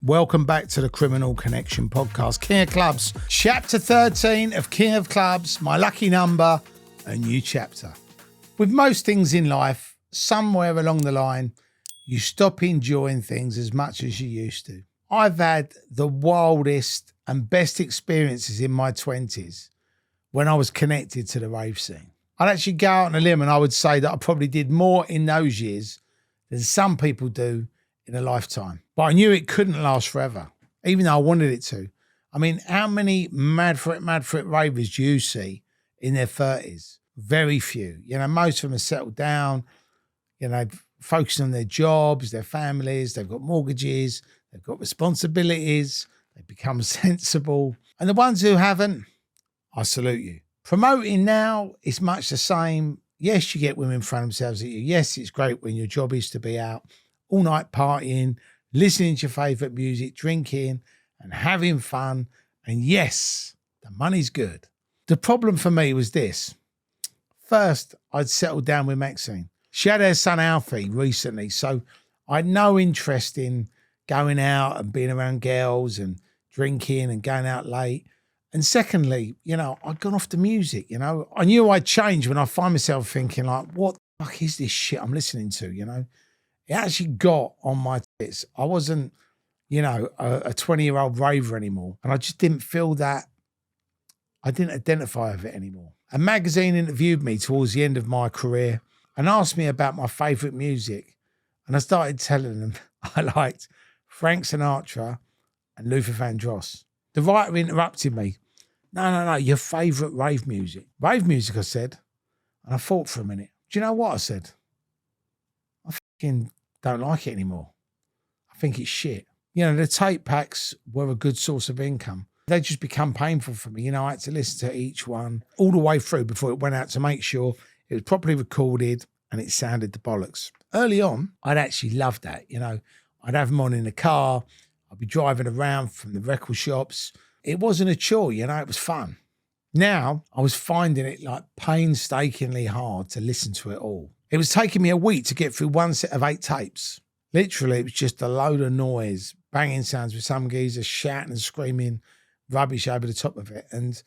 Welcome back to the Criminal Connection podcast. King of Clubs, chapter 13 of King of Clubs, my lucky number, a new chapter. With most things in life, somewhere along the line, you stop enjoying things as much as you used to. I've had the wildest and best experiences in my 20s when I was connected to the rave scene. I'd actually go out on a limb and I would say that I probably did more in those years than some people do in a lifetime. But I knew it couldn't last forever, even though I wanted it to. I mean, how many mad for it ravers do you see in their 30s? Very few. You know, most of them are settled down, you know, focusing on their jobs, their families, they've got mortgages, they've got responsibilities, they've become sensible. And the ones who haven't, I salute you. Promoting now is much the same. Yes, you get women throwing themselves at you. Yes, it's great when your job is to be out all night partying, listening to your favourite music, drinking and having fun. And yes, the money's good. The problem for me was this. First, I'd settled down with Maxine. She had her son Alfie recently, so I had no interest in going out and being around girls and drinking and going out late. And secondly, you know, I'd gone off the music, you know. I knew I'd change when I find myself thinking like, what the fuck is this shit I'm listening to, you know? It actually got on my tits. I wasn't, you know, a 20-year-old raver anymore. And I just didn't feel that, I didn't identify with it anymore. A magazine interviewed me towards the end of my career and asked me about my favourite music. And I started telling them I liked Frank Sinatra and Luther Vandross. The writer interrupted me. No, your favourite rave music. Rave music, I said. And I thought for a minute. Do you know what I said? I fucking don't like it anymore. I think it's shit. You know, the tape packs were a good source of income. They just become painful for me. You know, I had to listen to each one all the way through before it went out to make sure it was properly recorded and it sounded the bollocks. Early on, I'd actually loved that. You know, I'd have them on in the car. I'd be driving around from the record shops. It wasn't a chore, you know, it was fun. Now, I was finding it like painstakingly hard to listen to it all. It was taking me a week to get through one set of 8 tapes. Literally, it was just a load of noise, banging sounds with some geezer shouting and screaming rubbish over the top of it. And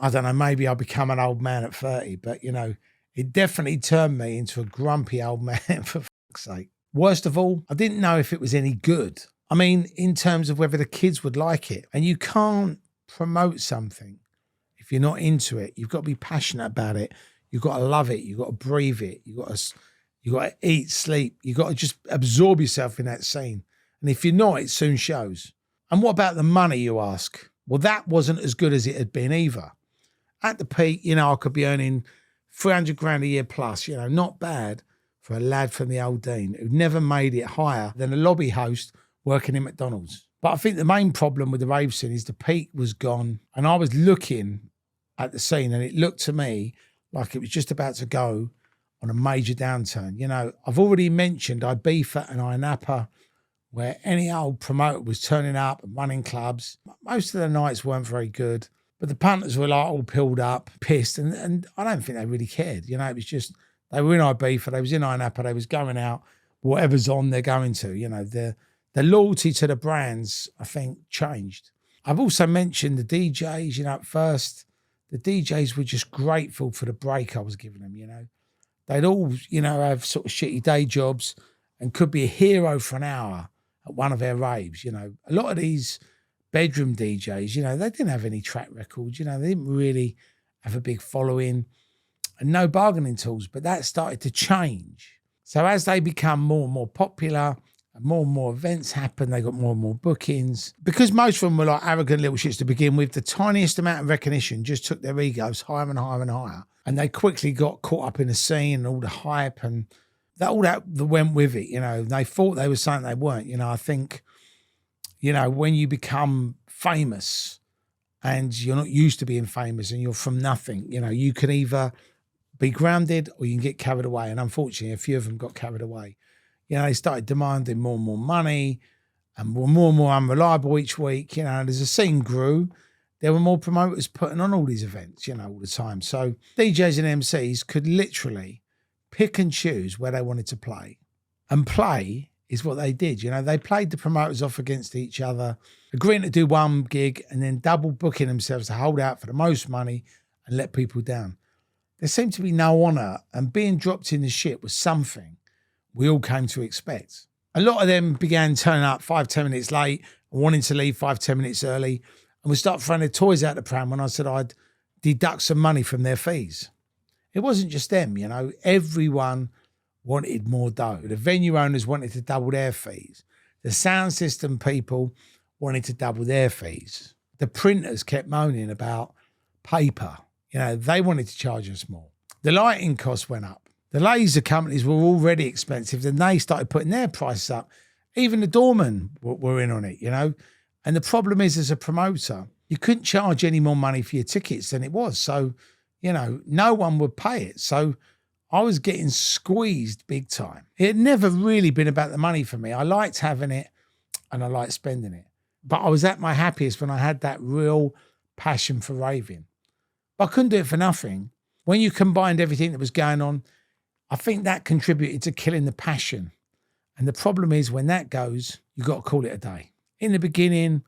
I don't know, maybe I'll become an old man at 30, but, you know, it definitely turned me into a grumpy old man, for fuck's sake. Worst of all, I didn't know if it was any good. I mean, in terms of whether the kids would like it. And you can't promote something if you're not into it. You've got to be passionate about it. You've got to love it. You've got to breathe it. You've got to eat, sleep. You've got to just absorb yourself in that scene. And if you're not, it soon shows. And what about the money, you ask? Well, that wasn't as good as it had been either. At the peak, you know, I could be earning 300 grand a year plus, you know, not bad for a lad from the old Dean who'd never made it higher than a lobby host working in McDonald's. But I think the main problem with the rave scene is the peak was gone. And I was looking at the scene and it looked to me like it was just about to go on a major downturn. You know, I've already mentioned Ibiza and Ayia Napa, where any old promoter was turning up and running clubs. Most of the nights weren't very good, but the punters were like all pilled up, pissed, and I don't think they really cared. You know, it was just, they were in Ibiza, they was in Ayia Napa, they was going out, whatever's on, they're going to. You know, the loyalty to the brands, I think, changed. I've also mentioned the DJs, you know, at first, the DJs were just grateful for the break I was giving them, you know. They'd all, you know, have sort of shitty day jobs and could be a hero for an hour at one of their raves, you know. A lot of these bedroom DJs, you know, they didn't have any track records, you know, they didn't really have a big following and no bargaining tools, but that started to change. So as they become more and more popular, and more events happen, they got more and more bookings. Because most of them were like arrogant little shits to begin with, the tiniest amount of recognition just took their egos higher and higher and higher. And they quickly got caught up in the scene and all the hype and all that went with it, you know. They thought they were something they weren't. You know, I think, you know, when you become famous and you're not used to being famous and you're from nothing, you know, you can either be grounded or you can get carried away. And unfortunately, a few of them got carried away. You know, they started demanding more and more money and were more and more unreliable each week. You know, and as the scene grew, there were more promoters putting on all these events, you know, all the time. So DJs and MCs could literally pick and choose where they wanted to play and play is what they did. You know, they played the promoters off against each other, agreeing to do one gig and then double booking themselves to hold out for the most money and let people down. There seemed to be no honour, and being dropped in the shit was something we all came to expect. A lot of them began turning up 5-10 minutes late and wanting to leave 5-10 minutes early, and would start throwing their toys out the pram when I said I'd deduct some money from their fees. It wasn't just them, you know, everyone wanted more dough. The venue owners wanted to double their fees. The sound system people wanted to double their fees. The printers kept moaning about paper. You know, they wanted to charge us more. The lighting costs went up. The laser companies were already expensive. Then they started putting their prices up. Even the doormen were in on it, you know. And the problem is, as a promoter, you couldn't charge any more money for your tickets than it was. So, you know, no one would pay it. So I was getting squeezed big time. It had never really been about the money for me. I liked having it and I liked spending it. But I was at my happiest when I had that real passion for raving. But I couldn't do it for nothing. When you combined everything that was going on, I think that contributed to killing the passion. And the problem is, when that goes, you got to call it a day. In the beginning,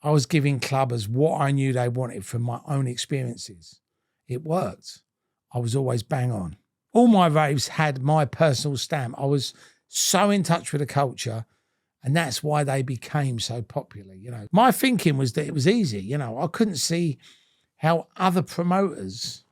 I was giving clubbers what I knew they wanted from my own experiences. It worked. I was always bang on. All my raves had my personal stamp. I was so in touch with the culture, and that's why they became so popular. You know, my thinking was that it was easy. You know, I couldn't see how other promoters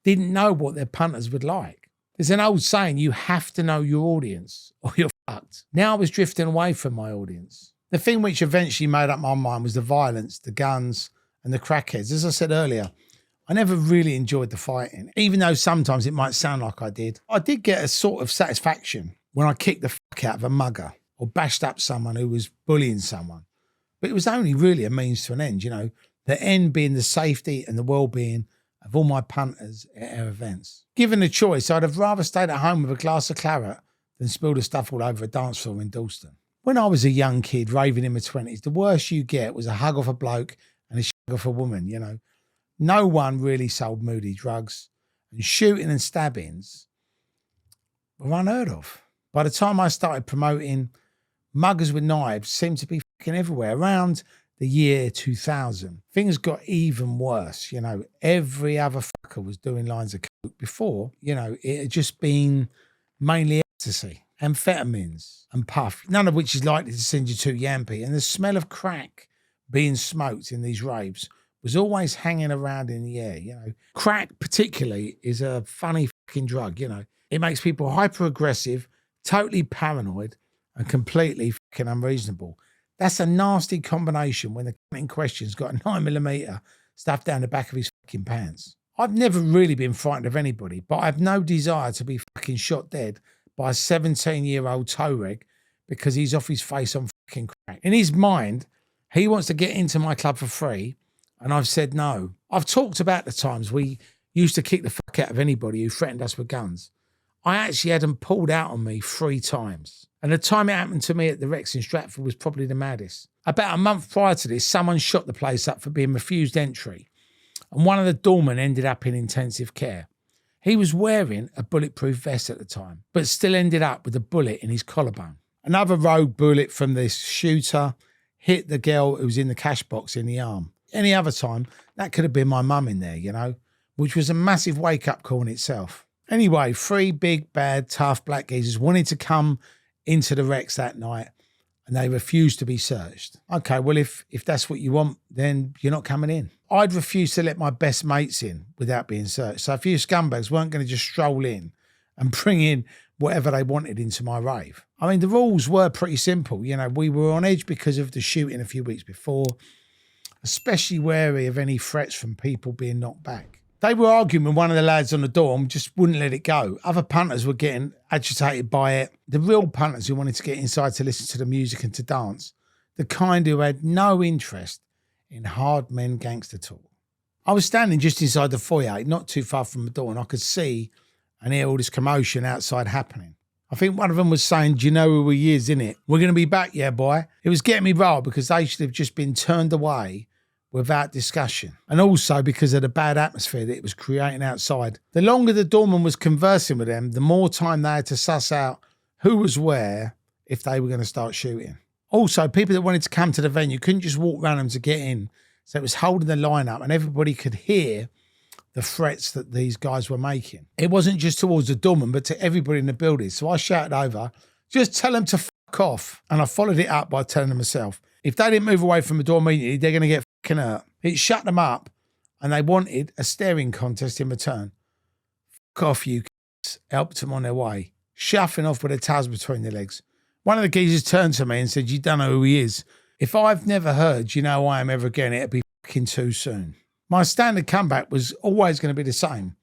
didn't know what their punters would like. There's an old saying, you have to know your audience or you're fucked. Now I was drifting away from my audience. The thing which eventually made up my mind was the violence, the guns, and the crackheads. As I said earlier, I never really enjoyed the fighting, even though sometimes it might sound like I did. I did get a sort of satisfaction when I kicked the fuck out of a mugger or bashed up someone who was bullying someone. But it was only really a means to an end, you know, the end being the safety and the well-being of all my punters at our events. Given a choice, I'd have rather stayed at home with a glass of claret than spill the stuff all over a dance floor in Dalston. When I was a young kid raving in my 20s, the worst you get was a hug off a bloke and a shag off a woman, you know. No one really sold moody drugs, and shooting and stabbings were unheard of. By the time I started promoting, muggers with knives seemed to be fucking everywhere. Around the year 2000, things got even worse. You know, every other fucker was doing lines of coke. Before, you know, it had just been mainly ecstasy, amphetamines and puff, none of which is likely to send you too yampy. And the smell of crack being smoked in these raves was always hanging around in the air, you know. Crack particularly is a funny fucking drug, you know. It makes people hyper-aggressive, totally paranoid, and completely fucking unreasonable. That's a nasty combination when the cunt in question's got a 9mm stuffed down the back of his fucking pants. I've never really been frightened of anybody, but I've no desire to be fucking shot dead by a 17-year-old toe reg because he's off his face on fucking crack. In his mind, he wants to get into my club for free, and I've said no. I've talked about the times we used to kick the fuck out of anybody who threatened us with guns. I actually had them pulled out on me 3 times. And the time it happened to me at the Rex in Stratford was probably the maddest. About a month prior to this, someone shot the place up for being refused entry. And one of the doormen ended up in intensive care. He was wearing a bulletproof vest at the time, but still ended up with a bullet in his collarbone. Another rogue bullet from this shooter hit the girl who was in the cash box in the arm. Any other time, that could have been my mum in there, you know, which was a massive wake-up call in itself. Anyway, 3 big, bad, tough black geezers wanted to come into the Rex that night and they refused to be searched. Okay, well, if that's what you want, then you're not coming in. I'd refuse to let my best mates in without being searched. So a few scumbags weren't going to just stroll in and bring in whatever they wanted into my rave. I mean, the rules were pretty simple. You know, we were on edge because of the shooting a few weeks before, especially wary of any threats from people being knocked back. They were arguing with one of the lads on the dorm, just wouldn't let it go. Other punters were getting agitated by it. The real punters who wanted to get inside to listen to the music and to dance, the kind who had no interest in hard men gangster talk. I was standing just inside the foyer, not too far from the door, and I could see and hear all this commotion outside happening. I think one of them was saying, "Do you know who he is, innit? We're going to be back, yeah, boy." It was getting me riled because they should have just been turned away without discussion, and also because of the bad atmosphere that it was creating outside. The longer the doorman was conversing with them, the more time they had to suss out who was where if they were going to start shooting. Also, people that wanted to come to the venue couldn't just walk around them to get in. So it was holding the line up and everybody could hear the threats that these guys were making. It wasn't just towards the doorman, but to everybody in the building. So I shouted over, just tell them to fuck off. And I followed it up by telling them myself, if they didn't move away from the door immediately, they're going to get fucking hurt. It shut them up and they wanted a staring contest in return. Fuck off, you kids. Helped them on their way. Shuffling off with their towels between their legs. One of the geezers turned to me and said, you don't know who he is. If I've never heard, you know who I am ever again, it'll be fucking too soon. My standard comeback was always going to be the same.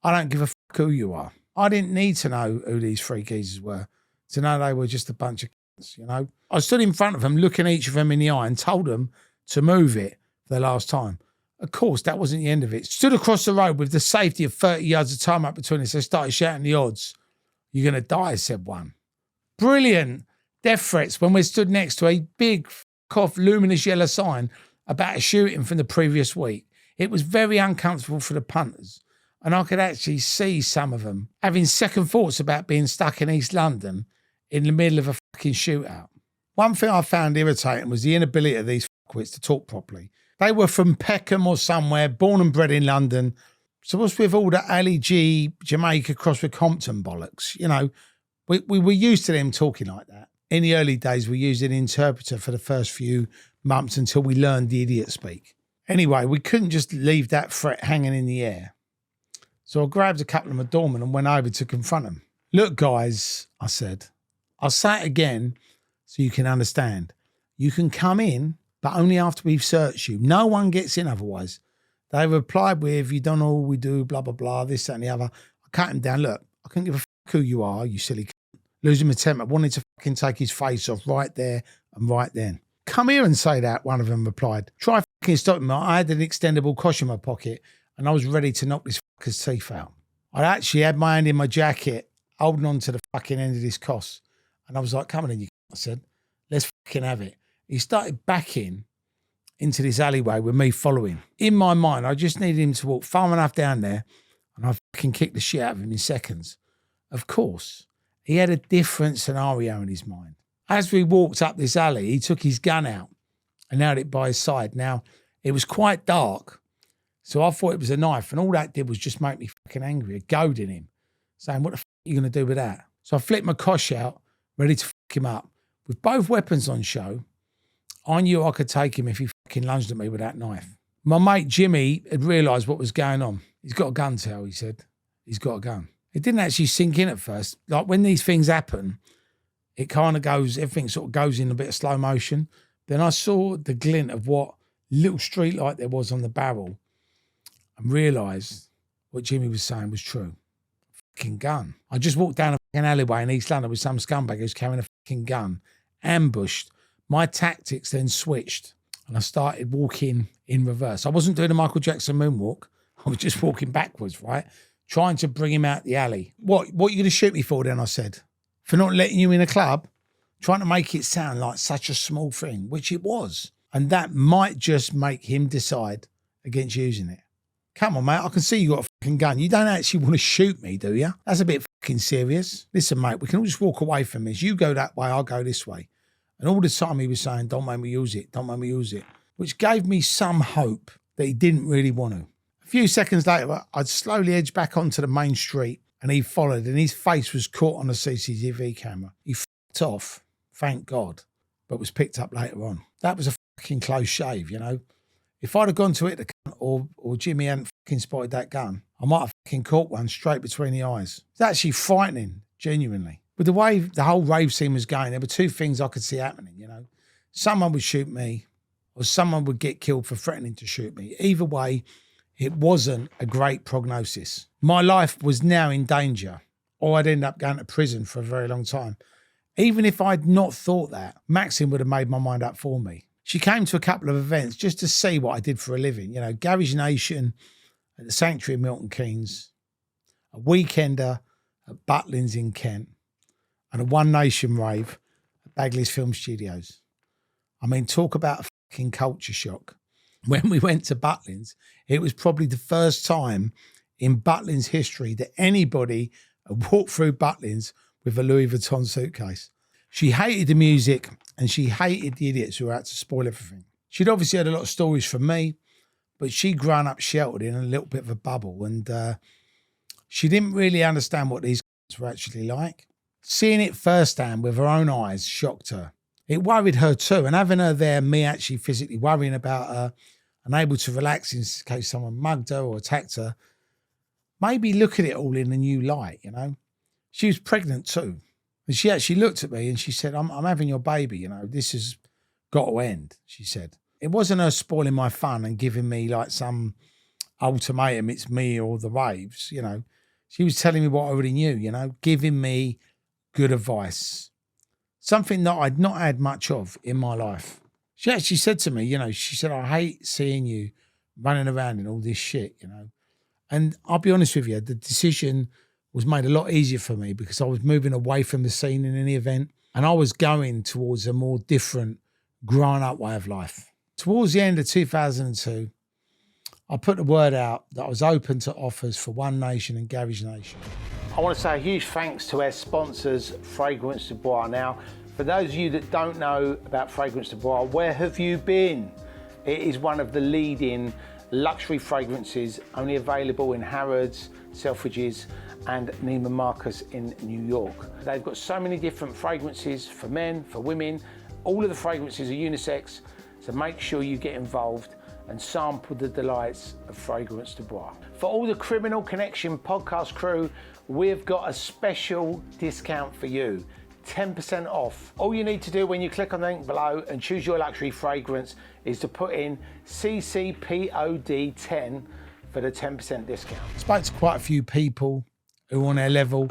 I don't give a fuck who you are. I didn't need to know who these three geezers were to know they were just a bunch of kids, you know. I stood in front of them, looking each of them in the eye and told them to move it for the last time. Of course, that wasn't the end of it. Stood across the road with the safety of 30 yards of time up between us. They started shouting the odds. You're going to die, said one. Brilliant death threats when we stood next to a big off luminous yellow sign about a shooting from the previous week. It was very uncomfortable for the punters, and I could actually see some of them having second thoughts about being stuck in East London in the middle of a fucking shootout. One thing I found irritating was the inability of these fuckwits to talk properly. They were from Peckham or somewhere, born and bred in London. So what's with all the Ali G, Jamaica cross with Compton bollocks? You know, we were used to them talking like that. In the early days, we used an interpreter for the first few months until we learned the idiot speak. Anyway, we couldn't just leave that threat hanging in the air. So I grabbed a couple of my doormen and went over to confront them. Look, guys, I said, I'll say it again so you can understand. You can come in, but only after we've searched you. No one gets in otherwise. They replied with, you don't know what we do, blah, blah, blah, this, that, and the other. I cut him down. Look, I couldn't give a fuck who you are, you silly cunt. Losing my temper, wanted to fucking take his face off right there and right then. Come here and say that, one of them replied. Try fucking stopping me. I had an extendable kosh in my pocket and I was ready to knock this fucker's teeth out. I actually had my hand in my jacket, holding on to the fucking end of this kosh. And I was like, come on in, you cunt, I said. Let's fucking have it. He started backing into this alleyway with me following. In my mind, I just needed him to walk far enough down there and I fucking kicked the shit out of him in seconds. Of course, he had a different scenario in his mind. As we walked up this alley, he took his gun out and held it by his side. Now, it was quite dark, so I thought it was a knife, and all that did was just make me fucking angry, goading him, saying, what the fuck are you going to do with that? So I flipped my kosh out, ready to fuck him up. With both weapons on show, I knew I could take him if he fucking lunged at me with that knife. My mate Jimmy had realised what was going on. He's got a gun, Tell, he said. He's got a gun. It didn't actually sink in at first. Like when these things happen, it kind of goes, everything sort of goes in a bit of slow motion. Then I saw the glint of what little street light there was on the barrel and realised what Jimmy was saying was true. Fucking gun. I just walked down a fucking alleyway in East London with some scumbag who's carrying a fucking gun, ambushed. My tactics then switched and I started walking in reverse. I wasn't doing a Michael Jackson moonwalk. I was just walking backwards, right? Trying to bring him out the alley. What are you going to shoot me for then, I said? For not letting you in a club? Trying to make it sound like such a small thing, which it was. And that might just make him decide against using it. Come on, mate, I can see you got a fucking gun. You don't actually want to shoot me, do you? That's a bit fucking serious. Listen, mate, we can all just walk away from this. You go that way, I'll go this way. And all the time he was saying, don't make me use it, don't make me use it, which gave me some hope that he didn't really want to. A few seconds later, I'd slowly edge back onto the main street and he followed and his face was caught on a CCTV camera. He f***ed off, thank God, but was picked up later on. That was a fucking close shave, you know. If I'd have gone to hit the gun or Jimmy hadn't fucking spotted that gun, I might have fucking caught one straight between the eyes. It's actually frightening, genuinely. With the way the whole rave scene was going, there were two things I could see happening, you know. Someone would shoot me or someone would get killed for threatening to shoot me. Either way, it wasn't a great prognosis. My life was now in danger or I'd end up going to prison for a very long time. Even if I'd not thought that, Maxine would have made my mind up for me. She came to a couple of events just to see what I did for a living. You know, Garage Nation at the Sanctuary of Milton Keynes, a weekender at Butlins in Kent, and a One Nation rave at Bagley's Film Studios. I mean, talk about a fucking culture shock. When we went to Butlins, it was probably the first time in Butlins history that anybody had walked through Butlins with a Louis Vuitton suitcase. She hated the music and she hated the idiots who were out to spoil everything. She'd obviously had a lot of stories from me, but she'd grown up sheltered in a little bit of a bubble, and she didn't really understand what these were actually like. Seeing it firsthand with her own eyes shocked her. It worried her too, and having her there, me actually physically worrying about her, unable to relax in case someone mugged her or attacked her, made me look at it all in a new light, you know. She was pregnant too. And she actually looked at me and she said, I'm having your baby, you know, this has got to end, she said. It wasn't her spoiling my fun and giving me like some ultimatum, it's me or the Raves, you know. She was telling me what I already knew, you know, giving me good advice, something that I'd not had much of in my life. She actually said to me, you know, she said, I hate seeing you running around in all this shit, you know. And I'll be honest with you, the decision was made a lot easier for me because I was moving away from the scene in any event and I was going towards a more different, grown-up way of life. Towards the end of 2002, I put the word out that I was open to offers for One Nation and Garage Nation. I want to say a huge thanks to our sponsors, Fragrance du Bois. Now, for those of you that don't know about Fragrance du Bois, where have you been? It is one of the leading luxury fragrances, only available in Harrods, Selfridges and Neiman Marcus in New York. They've got so many different fragrances for men, for women. All of the fragrances are unisex, so make sure you get involved and sample the delights of Fragrance du Bois. For all the Criminal Connection podcast crew, we've got a special discount for you. 10% off. All you need to do when you click on the link below and choose your luxury fragrance is to put in CCPOD10 for the 10% discount. I spoke to quite a few people who were on their level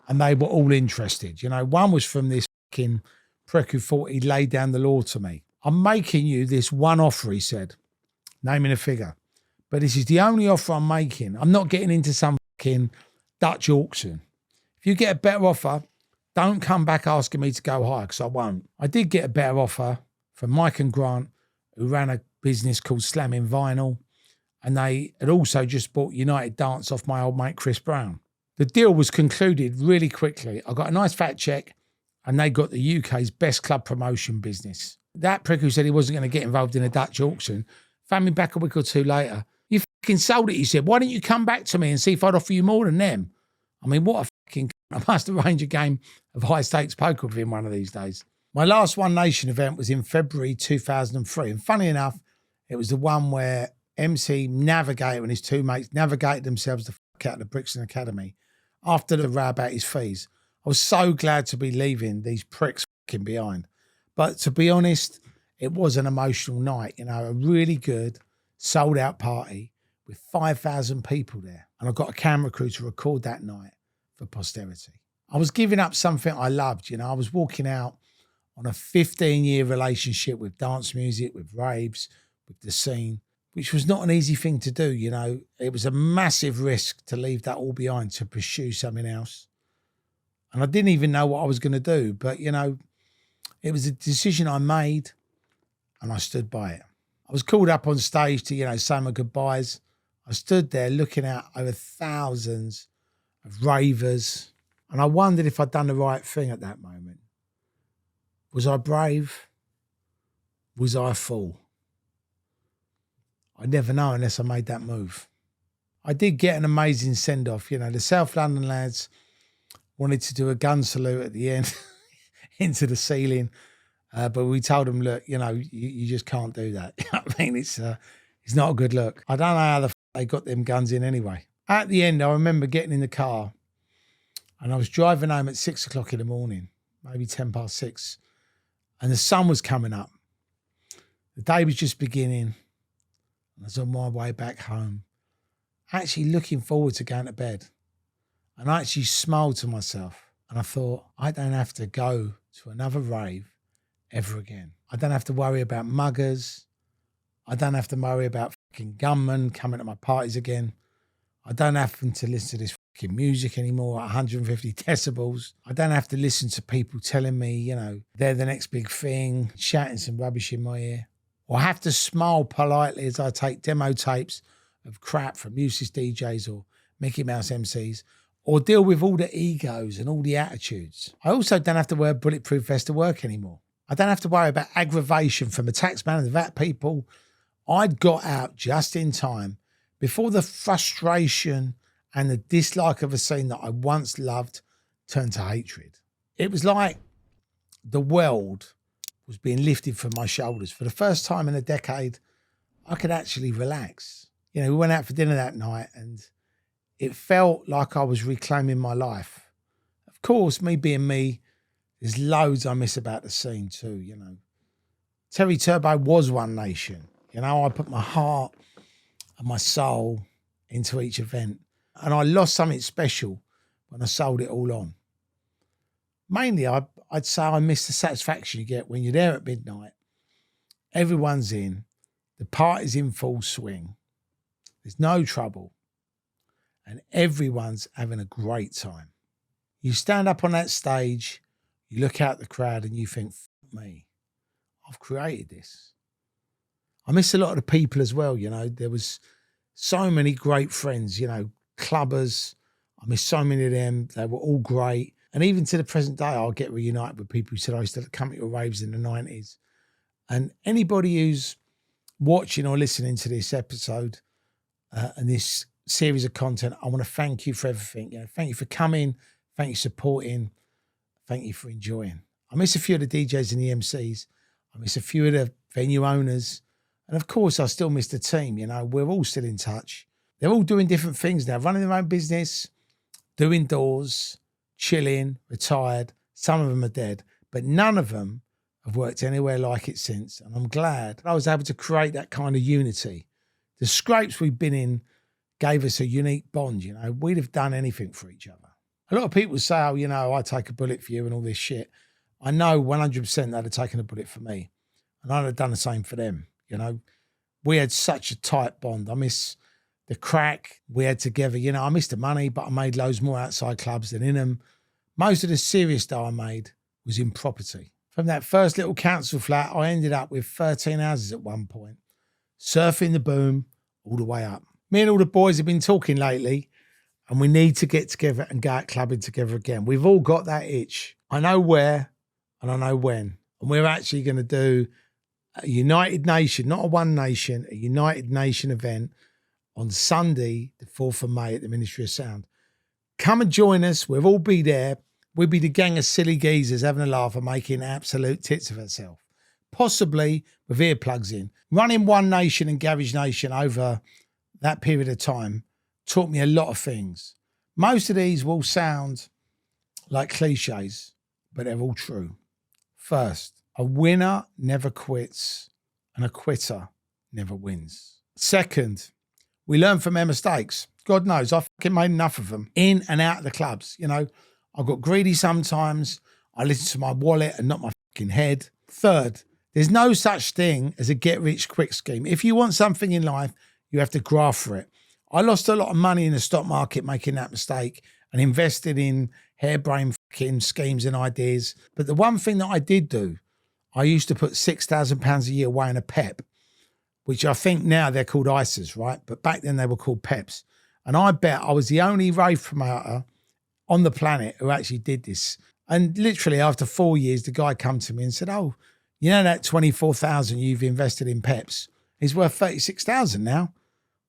and they were all interested. You know, one was from this fucking prick who thought he'd laid down the law to me. I'm making you this one offer, he said, naming a figure. But this is the only offer I'm making. I'm not getting into some fucking Dutch auction. If you get a better offer, don't come back asking me to go higher because I won't. I did get a better offer from Mike and Grant, who ran a business called Slamming Vinyl, and they had also just bought United Dance off my old mate Chris Brown. The deal was concluded really quickly. I got a nice fat check and they got the UK's best club promotion business. That prick who said he wasn't going to get involved in a Dutch auction found me back a week or two later. You fucking sold it, he said. Why don't you come back to me and see if I'd offer you more than them? I mean, what a fucking... I must arrange a game of high-stakes poker with him one of these days. My last One Nation event was in February 2003. And funny enough, it was the one where MC Navigator and his two mates navigated themselves the fuck out of the Brixton Academy after the row about his fees. I was so glad to be leaving these pricks fucking behind. But to be honest, it was an emotional night. You know, a really good sold-out party with 5,000 people there. And I got a camera crew to record that night for posterity. I was giving up something I loved. You know, I was walking out on a 15-year relationship with dance music, with raves, with the scene, which was not an easy thing to do. You know, it was a massive risk to leave that all behind to pursue something else. And I didn't even know what I was going to do, but, you know, it was a decision I made and I stood by it. I was called up on stage to, you know, say my goodbyes. I stood there looking out over thousands of ravers, and I wondered if I'd done the right thing at that moment. Was I brave? Was I a fool? I'd never know unless I made that move. I did get an amazing send-off. You know, the South London lads wanted to do a gun salute at the end into the ceiling, but we told them, look, you know, you just can't do that. You know what I mean? It's not a good look. I don't know how they got them guns in anyway. At the end, I remember getting in the car and I was driving home at 6 o'clock in the morning, maybe 10 past 6, and the sun was coming up. The day was just beginning. I was on my way back home, actually looking forward to going to bed. And I actually smiled to myself and I thought, I don't have to go to another rave ever again. I don't have to worry about muggers. I don't have to worry about fucking gunmen coming to my parties again. I don't have to listen to this fucking music anymore at 150 decibels. I don't have to listen to people telling me, you know, they're the next big thing, shouting some rubbish in my ear. Or I have to smile politely as I take demo tapes of crap from useless DJs or Mickey Mouse MCs or deal with all the egos and all the attitudes. I also don't have to wear a bulletproof vest to work anymore. I don't have to worry about aggravation from the taxman and the VAT people. I'd got out just in time before the frustration and the dislike of a scene that I once loved turned to hatred. It was like the world was being lifted from my shoulders. For the first time in a decade, I could actually relax. You know, we went out for dinner that night and it felt like I was reclaiming my life. Of course, me being me, there's loads I miss about the scene too, you know. Terry Turbo was one nation. You know, I put my heart and my soul into each event. And I lost something special when I sold it all on. Mainly, I'd say I miss the satisfaction you get when you're there at midnight. Everyone's in. The party's in full swing. There's no trouble. And everyone's having a great time. You stand up on that stage, you look out the crowd and you think, "F me, I've created this." I miss a lot of the people as well, you know. There was so many great friends, you know, clubbers. I miss so many of them. They were all great. And even to the present day, I'll get reunited with people who said I used to come to your raves in the 90s. And anybody who's watching or listening to this episode and this series of content, I want to thank you for everything. You know, thank you for coming. Thank you for supporting. Thank you for enjoying. I miss a few of the DJs and the MCs. I miss a few of the venue owners. And of course, I still miss the team. You know, we're all still in touch. They're all doing different things now, running their own business, doing doors, chilling, retired. Some of them are dead, but none of them have worked anywhere like it since. And I'm glad I was able to create that kind of unity. The scrapes we've been in gave us a unique bond. You know, we'd have done anything for each other. A lot of people say, "Oh, you know, I take a bullet for you and all this shit." I know 100% they'd have taken a bullet for me and I'd have done the same for them. You know, we had such a tight bond. I miss the crack we had together. You know, I miss the money, but I made loads more outside clubs than in them. Most of the serious dough I made was in property. From that first little council flat, I ended up with 13 houses at one point, surfing the boom all the way up. Me and all the boys have been talking lately, and we need to get together and go out clubbing together again. We've all got that itch. I know where and I know when. And we're actually going to do a United Nation, not a One Nation, a United Nation event on Sunday, the 4th of May at the Ministry of Sound. Come and join us. We'll all be there. We'll be the gang of silly geezers having a laugh and making absolute tits of ourselves. Possibly with earplugs in. Running One Nation and Garage Nation over that period of time taught me a lot of things. Most of these will sound like cliches, but they're all true. First, a winner never quits and a quitter never wins. Second, we learn from our mistakes. God knows, I fucking made enough of them in and out of the clubs. You know, I got greedy sometimes. I listened to my wallet and not my fucking head. Third, there's no such thing as a get-rich-quick scheme. If you want something in life, you have to graft for it. I lost a lot of money in the stock market making that mistake and invested in harebrained fucking schemes and ideas. But the one thing that I did do, I used to put £6,000 a year away in a PEP, which I think now they're called ISAs, right? But back then they were called PEPs. And I bet I was the only rave promoter on the planet who actually did this. And literally after 4 years, the guy come to me and said, "Oh, you know that 24,000 you've invested in PEPs is worth 36,000 now.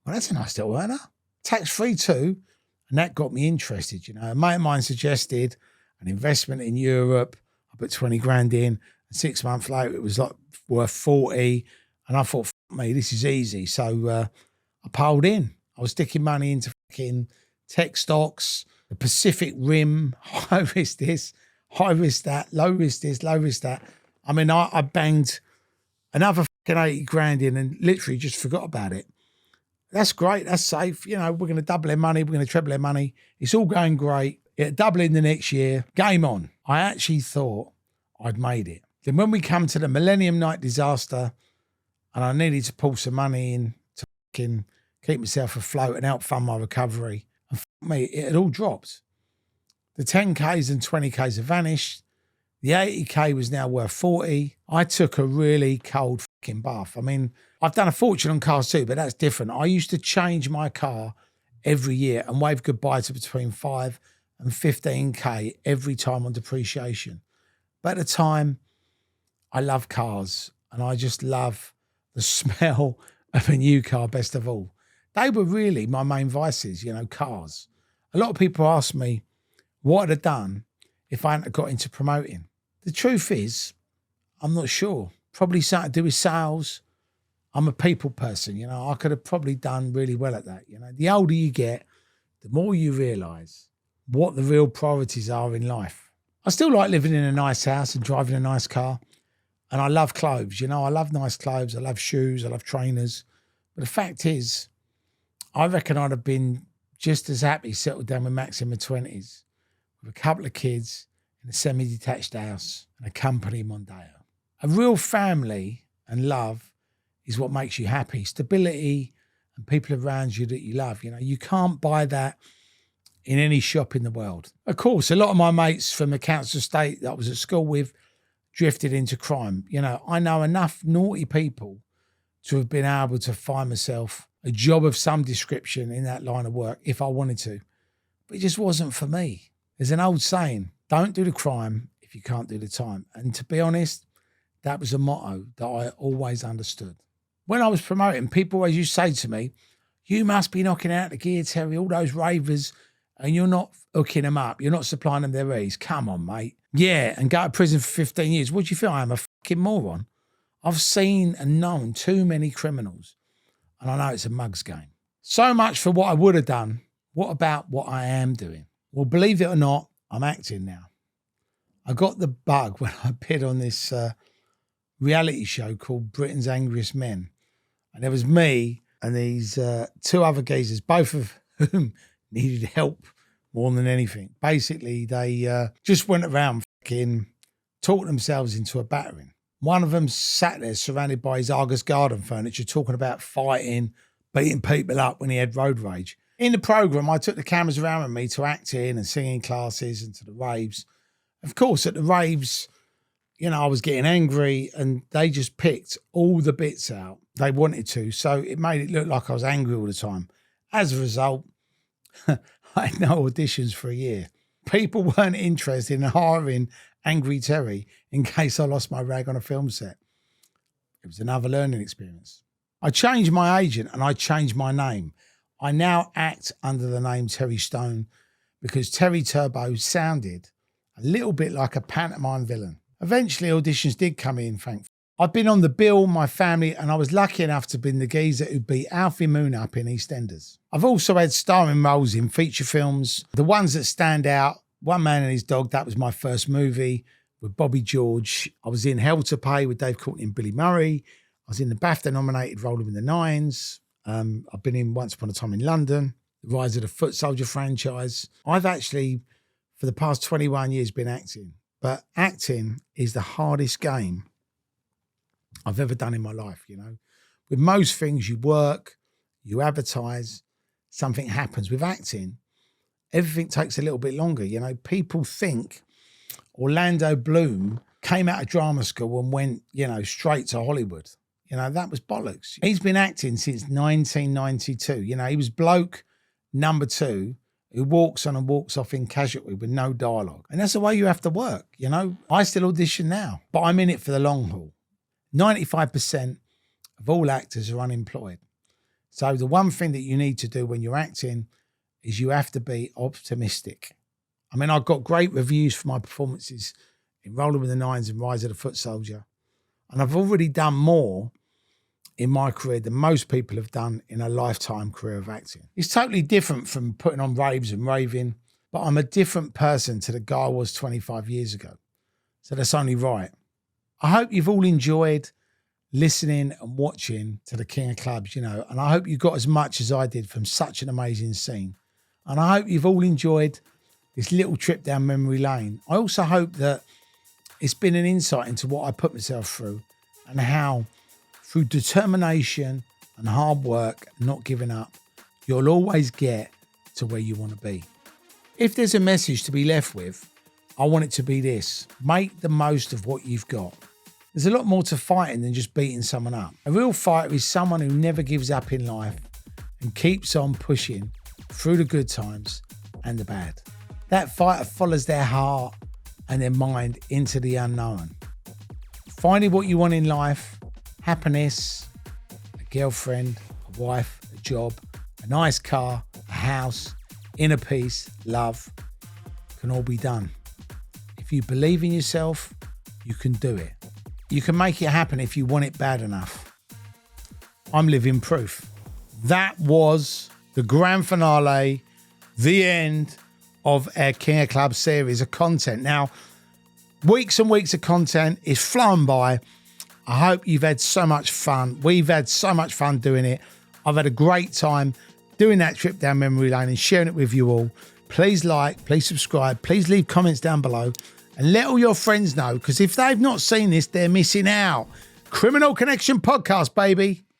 Well, that's a nice little earner. Tax-free too." And that got me interested, you know. A mate of mine suggested an investment in Europe. I put 20 grand in, and 6 months later, it was like worth 40. And I thought, "Fuck me, this is easy." So I piled in. I was sticking money into fucking tech stocks, the Pacific Rim, high risk this, high risk that, low risk this, low risk that. I mean, I banged another fucking 80 grand in and literally just forgot about it. That's great. That's safe. You know, we're going to double our money. We're going to treble our money. It's all going great. It'll double in the next year. Game on. I actually thought I'd made it. Then when we come to the Millennium Night disaster and I needed to pull some money in to fucking keep myself afloat and help fund my recovery, and fuck me, it had all dropped. The 10Ks and 20Ks have vanished. The 80K was now worth 40. I took a really cold fucking bath. I mean, I've done a fortune on cars too, but that's different. I used to change my car every year and wave goodbye to between 5 and 15K every time on depreciation. But at the time, I love cars and I just love the smell of a new car best of all. They were really my main vices, cars. A lot of people ask me what I'd have done if I hadn't got into promoting. The truth is, I'm not sure. Probably something to do with sales. I'm a people person, I could have probably done really well at that. The older you get, the more you realise what the real priorities are in life. I still like living in a nice house and driving a nice car. And I love clothes, I love nice clothes. I love shoes. I love trainers. But the fact is, I reckon I'd have been just as happy settled down with Max in my 20s with a couple of kids in a semi-detached house and a company Mondeo. A real family and love is what makes you happy. Stability and people around you that you love. You can't buy that in any shop in the world. Of course, a lot of my mates from the council estate that I was at school with drifted into crime. I know enough naughty people to have been able to find myself a job of some description in that line of work if I wanted to. But it just wasn't for me. There's an old saying, don't do the crime if you can't do the time. And to be honest, that was a motto that I always understood. When I was promoting, people always used to say to me, you must be knocking out the gear, Terry, all those ravers, and you're not hooking them up. You're not supplying them their ease. Come on, mate. Yeah, and go to prison for 15 years. What do you feel? I am a fucking moron. I've seen and known too many criminals, and I know it's a mug's game. So much for what I would have done. What about what I am doing? Well, believe it or not, I'm acting now. I got the bug when I appeared on this reality show called Britain's Angriest Men. And there was me and these two other geezers, both of whom needed help more than anything. Basically, they just went around fucking talking themselves into a battering. One of them sat there surrounded by his Argus garden furniture talking about fighting, beating people up when he had road rage. In the programme, I took the cameras around with me to acting and singing classes and to the raves. Of course, at the raves, I was getting angry and they just picked all the bits out they wanted to. So it made it look like I was angry all the time. As a result, I had no auditions for a year. People weren't interested in hiring Angry Terry in case I lost my rag on a film set. It was another learning experience. I changed my agent and I changed my name. I now act under the name Terry Stone because Terry Turbo sounded a little bit like a pantomime villain. Eventually auditions did come in, thankfully. I've been on the bill, my family, and I was lucky enough to be the geezer who beat Alfie Moon up in EastEnders. I've also had starring roles in feature films. The ones that stand out, One Man and His Dog, that was my first movie with Bobby George. I was in Hell to Pay with Dave Courtney and Billy Murray. I was in the BAFTA-nominated Rolling with the Nines. I've been in Once Upon a Time in London, The Rise of the Foot Soldier franchise. I've actually, for the past 21 years, been acting. But acting is the hardest game I've ever done in my life, With most things, you work, you advertise, something happens. With acting, everything takes a little bit longer, People think Orlando Bloom came out of drama school and went, straight to Hollywood. That was bollocks. He's been acting since 1992. He was bloke number 2 who walks on and walks off in Casualty with no dialogue. And that's the way you have to work, I still audition now, but I'm in it for the long haul. 95% of all actors are unemployed. So the one thing that you need to do when you're acting is you have to be optimistic. I mean, I've got great reviews for my performances in Rolling with the Nines and Rise of the Foot Soldier. And I've already done more in my career than most people have done in a lifetime career of acting. It's totally different from putting on raves and raving, but I'm a different person to the guy I was 25 years ago. So that's only right. I hope you've all enjoyed listening and watching to the King of Clubs, and I hope you got as much as I did from such an amazing scene. And I hope you've all enjoyed this little trip down memory lane. I also hope that it's been an insight into what I put myself through and how through determination and hard work, not giving up, you'll always get to where you want to be. If there's a message to be left with, I want it to be this: make the most of what you've got. There's a lot more to fighting than just beating someone up. A real fighter is someone who never gives up in life and keeps on pushing through the good times and the bad. That fighter follows their heart and their mind into the unknown. Finding what you want in life, happiness, a girlfriend, a wife, a job, a nice car, a house, inner peace, love, can all be done. If you believe in yourself, you can do it. You can make it happen if you want it bad enough. I'm living proof. That was the grand finale, the end of our King of Clubs series of content. Now, weeks and weeks of content is flown by. I hope you've had so much fun. We've had so much fun doing it. I've had a great time doing that trip down memory lane and sharing it with you all. Please like, please subscribe, please leave comments down below and let all your friends know, because if they've not seen this, they're missing out. Criminal Connection Podcast, baby.